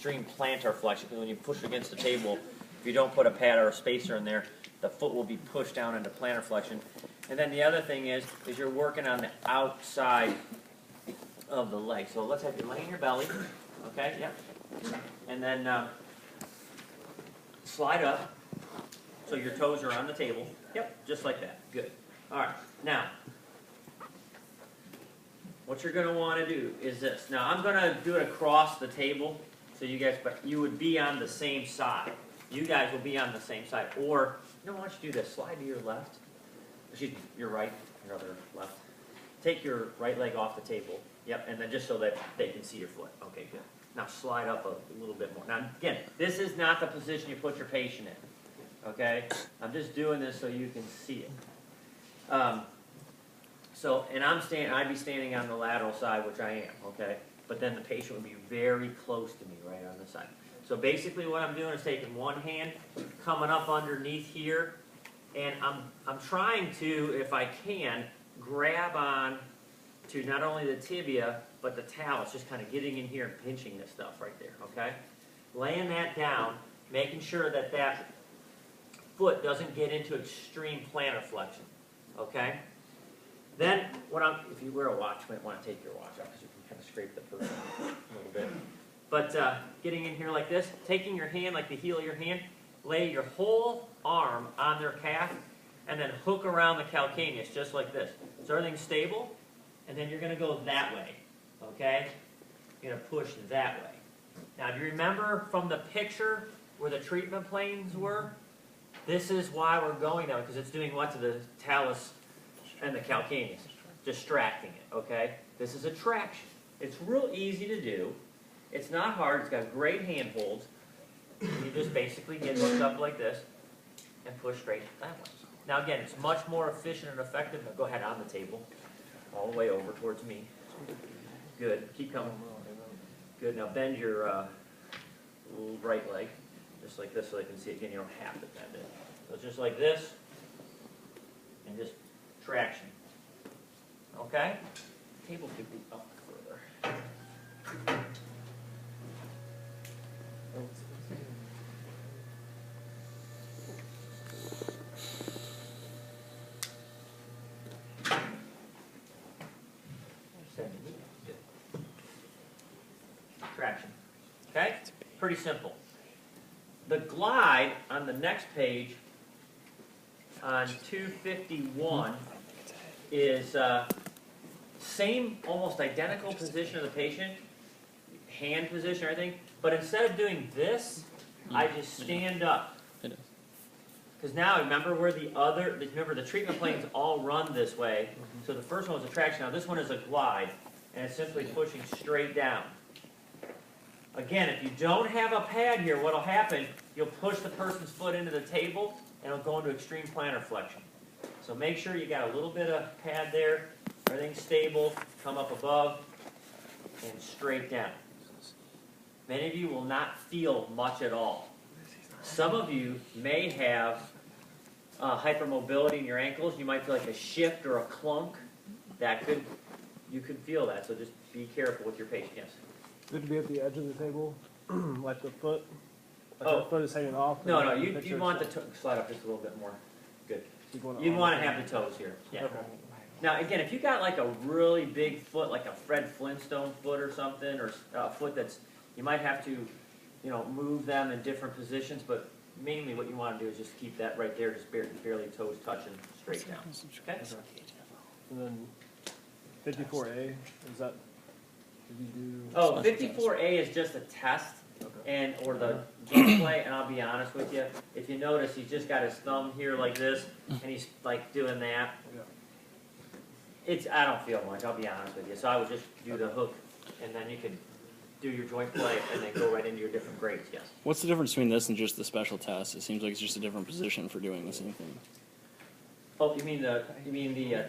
extreme plantar flexion, because when you push against the table, if you don't put a pad or a spacer in there, the foot will be pushed down into plantar flexion. And then the other thing is you're working on the outside of the leg. So let's have you lay in your belly, okay, yep. And then slide up so your toes are on the table. Yep, just like that, good. All right, now, what you're going to want to do is this. Now, I'm going to do it across the table, so you guys, but you would be on the same side. You guys will be on the same side. Or, you know, why don't you do this? Slide to your left. Excuse me, your right, your other left. Take your right leg off the table. Yep, and then just so that they can see your foot. Okay, good. Now, slide up a little bit more. Now, again, this is not the position you put your patient in. Okay? I'm just doing this so you can see it. And I'd be standing on the lateral side, which I am, okay? But then the patient would be very close to me, right on the side. So basically what I'm doing is taking one hand, coming up underneath here, and I'm trying to, if I can, grab on to not only the tibia, but the talus, just kind of getting in here and pinching this stuff right there, okay? Laying that down, making sure that that foot doesn't get into extreme plantar flexion, okay? Then, if you wear a watch, you might want to take your watch off because you can kind of scrape the person a little bit. But getting in here like this, taking your hand, like the heel of your hand, lay your whole arm on their calf, and then hook around the calcaneus, just like this. So everything's stable, and then you're going to go that way, okay? You're going to push that way. Now, do you remember from the picture where the treatment planes were? This is why we're going down, because it's doing what to the talus and the calcaneus? Distracting it, okay? This is a traction. It's real easy to do. It's not hard. It's got great hand holds. You just basically get hooked up like this and push straight that way. Now again, it's much more efficient and effective. Now go ahead on the table, all the way over towards me. Good. Keep coming. Good. Now bend your right leg, just like this so they can see it. Again, you don't have to bend it. So it's just like this, and just traction. Okay? Table could be up further. Traction. Okay? Pretty simple. The glide on the next page on 251 is same, almost identical position of the patient, hand position, everything, but instead of doing this, I just stand up. Because now, remember remember the treatment planes all run this way, so the first one was a traction, now this one is a glide, and it's simply pushing straight down. Again, if you don't have a pad here, what will happen, you'll push the person's foot into the table, and it'll go into extreme plantar flexion. So make sure you got a little bit of pad there, everything's stable, come up above, and straight down. Many of you will not feel much at all. Some of you may have hypermobility in your ankles. You might feel like a shift or a clunk. You could feel that, so just be careful with your patient. Yes? Good to be at the edge of the table, like the foot. The foot is hanging off. No, you want the toe slide up just a little bit more. Good. You'd want to have the toes here. Yeah. Okay. Now, again, if you got like a really big foot, like a Fred Flintstone foot or something, or a foot you might have to, move them in different positions, but mainly what you want to do is just keep that right there, just barely toes touching straight down. Okay? And then 54A, is that, did you do? Oh, 54A is just a test, or the gameplay, and I'll be honest with you, if you notice, he's just got his thumb here like this, and he's like doing that. I don't feel much, I'll be honest with you, so I would just do the hook, and then you can do your joint play, and then go right into your different grades, yes. What's the difference between this and just the special test? It seems like it's just a different position for doing the same thing. Oh, you mean the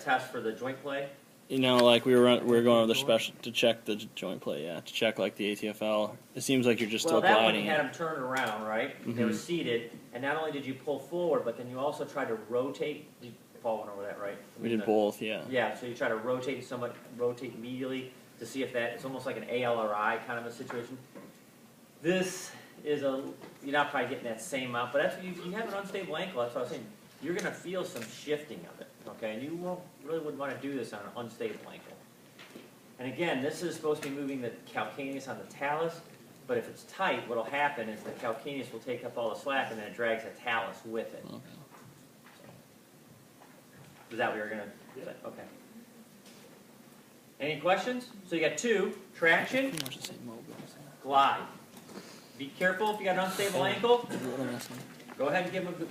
test for the joint play? Like we were going over the special to check the joint play, to check like the ATFL. It seems like you're just still gliding. Well, that one you had them turn around, right? Mm-hmm. They were seated, and not only did you pull forward, but then you also tried to rotate. Paul went over that, right? We did both, yeah. Yeah, so you try to rotate medially to see if it's almost like an ALRI kind of a situation. This is you're not probably getting that same amount, but that's what you have an unstable ankle, that's what I was saying. You're gonna feel some shifting of it, okay? And you really wouldn't wanna do this on an unstable ankle. And again, this is supposed to be moving the calcaneus on the talus, but if it's tight, what'll happen is the calcaneus will take up all the slack and then it drags the talus with it. Okay. Is that what you're gonna say? Okay. Any questions? So you got two, traction, Pretty much the same mobile. glide. Be careful if you got an unstable ankle, Maybe a little messy. go ahead and give them a good,